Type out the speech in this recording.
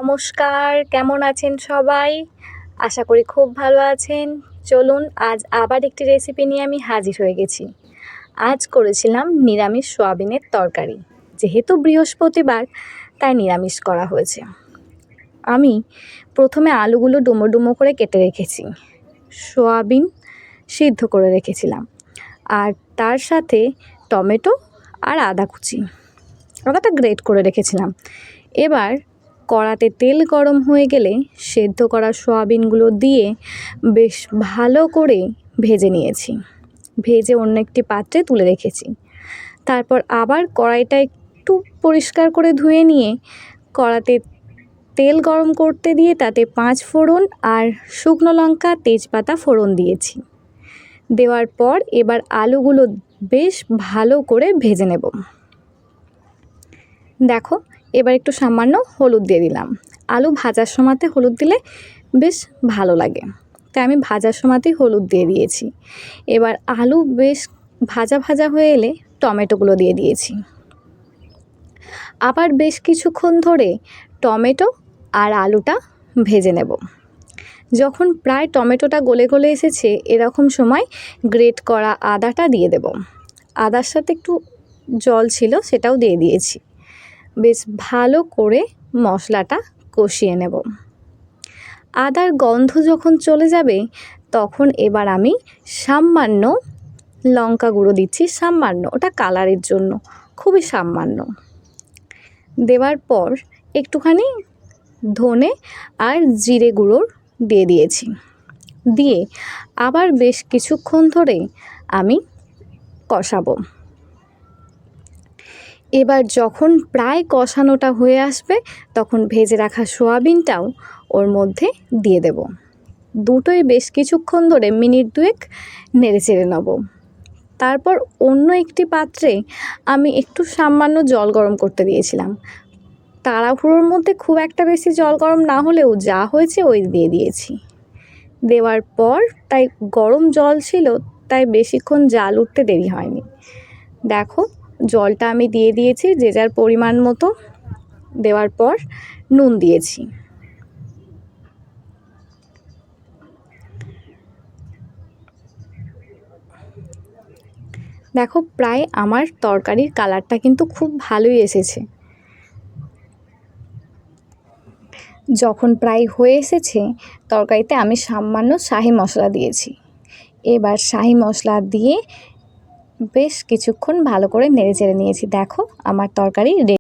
নমস্কার, কেমন আছেন সবাই? আশা করি খুব ভালো আছেন। চলুন আজ আবার একটি রেসিপি নিয়ে আমি হাজির হয়ে গেছি। আজ করেছিলাম নিরামিষ সয়াবিনের তরকারি। যেহেতু বৃহস্পতিবার তাই নিরামিষ করা হয়েছে। আমি প্রথমে আলুগুলো ডুমো ডুমো করে কেটে রেখেছি। সয়াবিন সিদ্ধ করে রেখেছিলাম। আর তার সাথে টমেটো আর আদা কুচি। আদাটা গ্রেট করে রেখেছিলাম। এবার কড়াতে তেল গরম হয়ে গেলে সেদ্ধ করা সয়াবিনগুলো দিয়ে বেশ ভালো করে ভেজে নিয়েছি। ভেজে অন্য একটি পাত্রে তুলে রেখেছি। তারপর আবার কড়াইটা একটু পরিষ্কার করে ধুয়ে নিয়ে কড়াতে তেল গরম করতে দিয়ে তাতে 5 ফোড়ন আর শুকনো লঙ্কা তেজপাতা ফোড়ন দিয়েছি। দেওয়ার পর এবার আলুগুলো বেশ ভালো করে ভেজে নেব। দেখো, এবার একটু সামান্য হলুদ দিয়ে দিলাম। আলু ভাজার সময়তে হলুদ দিলে বেশ ভালো লাগে, তাই আমি ভাজার সময়তেই হলুদ দিয়ে দিয়েছি। এবার আলু বেশ ভাজা ভাজা হয়ে এলে টমেটোগুলো দিয়ে দিয়েছি। আবার বেশ কিছুক্ষণ ধরে টমেটো আর আলুটা ভেজে নেব। যখন প্রায় টমেটোটা গলে গলে এসেছে এরকম সময় গ্রেট করা আদাটা দিয়ে দেব। আদার সাথে একটু জল ছিল, সেটাও দিয়ে দিয়েছি। বেশ ভালো করে মশলাটা কষিয়ে নেব। আদার গন্ধ যখন চলে যাবে তখন এবার আমি সামান্য লঙ্কা গুঁড়ো দিচ্ছি, সামান্য, ওটা কালারের জন্য, খুবই সামান্য। দেওয়ার পর একটুখানি ধনে আর জিরে গুঁড়ো দিয়ে দিয়েছি। দিয়ে আবার বেশ কিছুক্ষণ ধরে আমি কষাবো। এবার যখন প্রায় কষানোটা হয়ে আসবে তখন ভেজে রাখা সয়াবিনটাও ওর মধ্যে দিয়ে দেব। দুটোই বেশ কিছুক্ষণ ধরে মিনিট 2 নেড়ে চেড়ে নেব। তারপর অন্য একটি পাত্রে আমি একটু সামান্য জল গরম করতে দিয়েছিলাম। তাড়াহুড়োর মধ্যে খুব একটা বেশি জল গরম না হলেও যা হয়েছে ওই দিয়ে দিয়েছি। দেওয়ার পর তাই গরম জল ছিল, তাই বেশিক্ষণ জাল উঠতে দেরি হয়নি। দেখো, জলটা আমি দিয়ে দিয়েছি যে যার পরিমাণ মতো। দেওয়ার পর নুন দিয়েছি। দেখো, প্রায় আমার তরকারির কালারটা কিন্তু খুব ভালোই এসেছে। যখন প্রায় হয়ে এসেছে তরকারিতে আমি সামান্য শাহি মশলা দিয়েছি। এবার শাহি মশলা দিয়ে বেশ কিছুক্ষণ ভালো করে নেড়ে চেড়ে নিয়েছি। দেখো, আমার তরকারি রেডি।